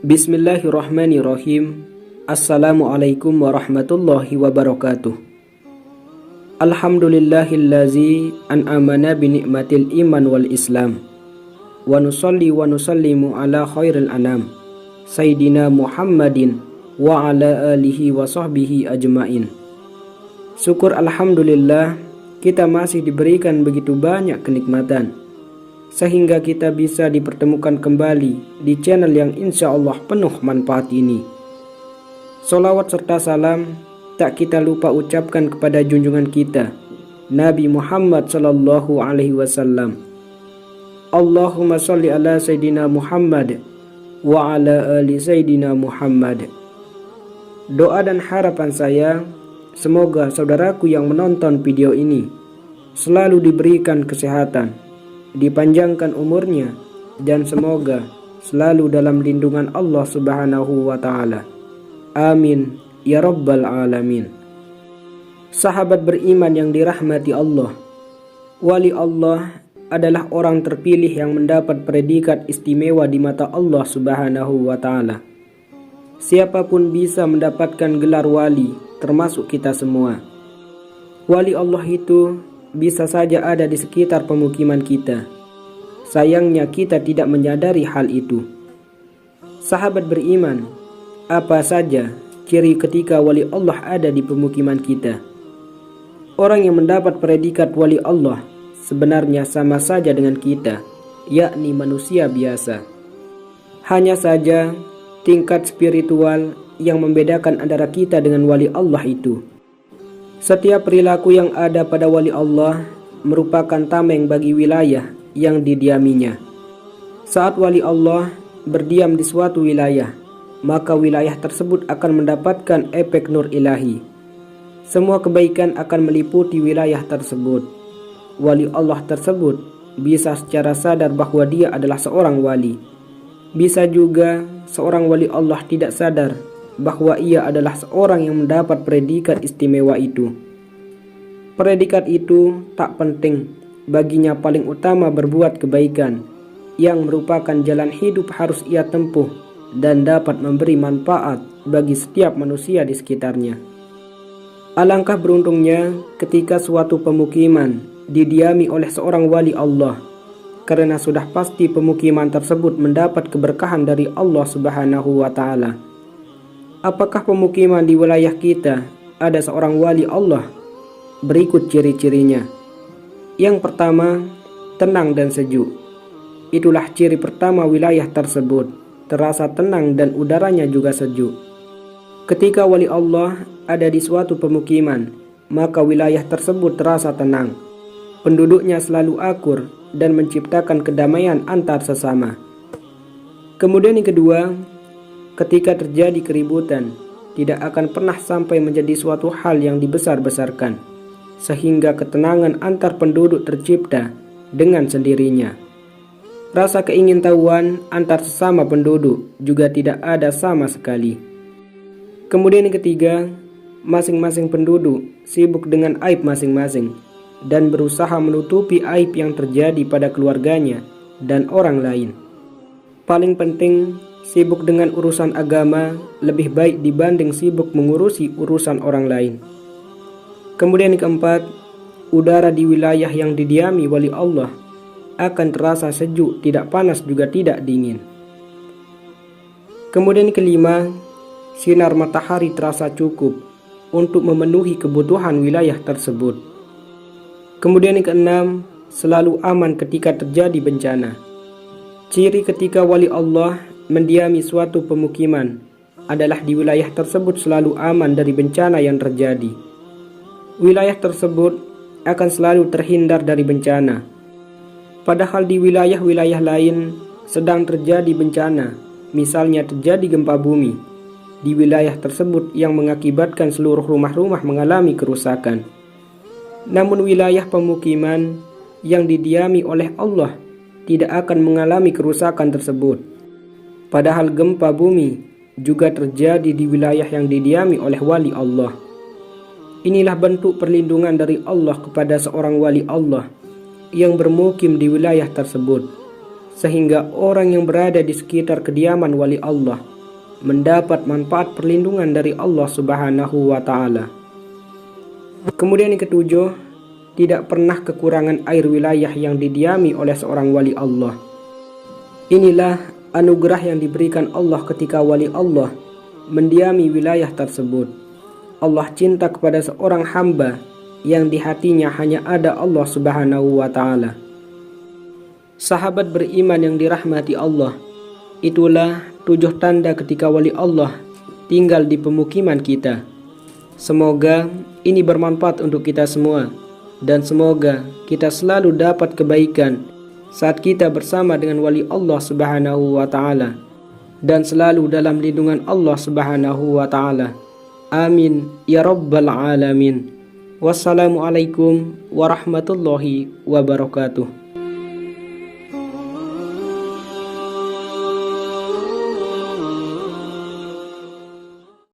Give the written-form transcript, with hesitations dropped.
Bismillahirrahmanirrahim. Assalamualaikum warahmatullahi wabarakatuh. Alhamdulillahillazi an'amana binikmatil iman wal islam. Wa nusalli wa nusallimu ala khairil anam, Sayyidina Muhammadin wa ala alihi wa sahbihi ajmain. Syukur alhamdulillah, kita masih diberikan begitu banyak kenikmatan sehingga kita bisa dipertemukan kembali di channel yang insya Allah penuh manfaat ini. Salawat serta salam tak kita lupa ucapkan kepada junjungan kita Nabi Muhammad sallallahu alaihi wasallam. Allahumma sholli ala Sayyidina Muhammad wa ala ali Sayyidina Muhammad. Doa dan harapan saya, semoga saudaraku yang menonton video ini selalu diberikan kesehatan, dipanjangkan umurnya, dan semoga selalu dalam lindungan Allah Subhanahu wa Ta'ala. Amin ya Rabbal Alamin. Sahabat beriman yang dirahmati Allah, wali Allah adalah orang terpilih yang mendapat predikat istimewa di mata Allah Subhanahu wa Ta'ala. Siapapun bisa mendapatkan gelar wali, termasuk kita semua. Wali Allah itu bisa saja ada di sekitar pemukiman kita. Sayangnya kita tidak menyadari hal itu. Sahabat beriman, apa saja ciri ketika wali Allah ada di pemukiman kita? Orang yang mendapat predikat wali Allah sebenarnya sama saja dengan kita, yakni manusia biasa. Hanya saja tingkat spiritual yang membedakan antara kita dengan wali Allah itu. Setiap perilaku yang ada pada wali Allah merupakan tameng bagi wilayah yang didiaminya. Saat wali Allah berdiam di suatu wilayah, maka wilayah tersebut akan mendapatkan efek nur ilahi. Semua kebaikan akan meliputi wilayah tersebut. Wali Allah tersebut bisa secara sadar bahwa dia adalah seorang wali. Bisa juga seorang wali Allah tidak sadar bahwa ia adalah seorang yang mendapat predikat istimewa itu. Predikat itu tak penting, baginya paling utama berbuat kebaikan, yang merupakan jalan hidup harus ia tempuh dan dapat memberi manfaat bagi setiap manusia di sekitarnya. Alangkah beruntungnya ketika suatu pemukiman didiami oleh seorang wali Allah, karena sudah pasti pemukiman tersebut mendapat keberkahan dari Allah Subhanahu wa Ta'ala. Apakah pemukiman di wilayah kita ada seorang wali Allah? Berikut ciri-cirinya. Yang pertama, tenang dan sejuk. Itulah ciri pertama wilayah tersebut, terasa tenang dan udaranya juga sejuk. Ketika wali Allah ada di suatu pemukiman, maka wilayah tersebut terasa tenang. Penduduknya selalu akur dan menciptakan kedamaian antar sesama. Kemudian yang kedua, ketika terjadi keributan, tidak akan pernah sampai menjadi suatu hal yang dibesar-besarkan, sehingga ketenangan antar penduduk tercipta dengan sendirinya. Rasa keingintahuan antar sesama penduduk juga tidak ada sama sekali. Kemudian yang ketiga, masing-masing penduduk sibuk dengan aib masing-masing dan berusaha menutupi aib yang terjadi pada keluarganya dan orang lain. Paling penting, sibuk dengan urusan agama lebih baik dibanding sibuk mengurusi urusan orang lain. Kemudian yang keempat, udara di wilayah yang didiami wali Allah akan terasa sejuk, tidak panas juga tidak dingin. Kemudian yang kelima, sinar matahari terasa cukup untuk memenuhi kebutuhan wilayah tersebut. Kemudian yang keenam, selalu aman ketika terjadi bencana. Ciri ketika wali Allah mendiami suatu pemukiman adalah di wilayah tersebut selalu aman dari bencana yang terjadi. Wilayah tersebut akan selalu terhindar dari bencana. Padahal di wilayah-wilayah lain sedang terjadi bencana, misalnya terjadi gempa bumi di wilayah tersebut yang mengakibatkan seluruh rumah-rumah mengalami kerusakan. Namun wilayah pemukiman yang didiami oleh Allah tidak akan mengalami kerusakan tersebut. Padahal gempa bumi juga terjadi di wilayah yang didiami oleh wali Allah. Inilah bentuk perlindungan dari Allah kepada seorang wali Allah yang bermukim di wilayah tersebut, sehingga orang yang berada di sekitar kediaman wali Allah mendapat manfaat perlindungan dari Allah Subhanahu wa Ta'ala. Kemudian yang ketujuh, tidak pernah kekurangan air wilayah yang didiami oleh seorang wali Allah. Inilah anugerah yang diberikan Allah ketika wali Allah mendiami wilayah tersebut. Allah cinta kepada seorang hamba yang di hatinya hanya ada Allah Subhanahu wa Ta'ala. Sahabat beriman yang dirahmati Allah, itulah 7 tanda ketika wali Allah tinggal di pemukiman kita. Semoga ini bermanfaat untuk kita semua, dan semoga kita selalu dapat kebaikan saat kita bersama dengan wali Allah Subhanahu wa Ta'ala, dan selalu dalam lindungan Allah Subhanahu wa Ta'ala. Amin ya rabbal alamin. Wassalamualaikum warahmatullahi wabarakatuh.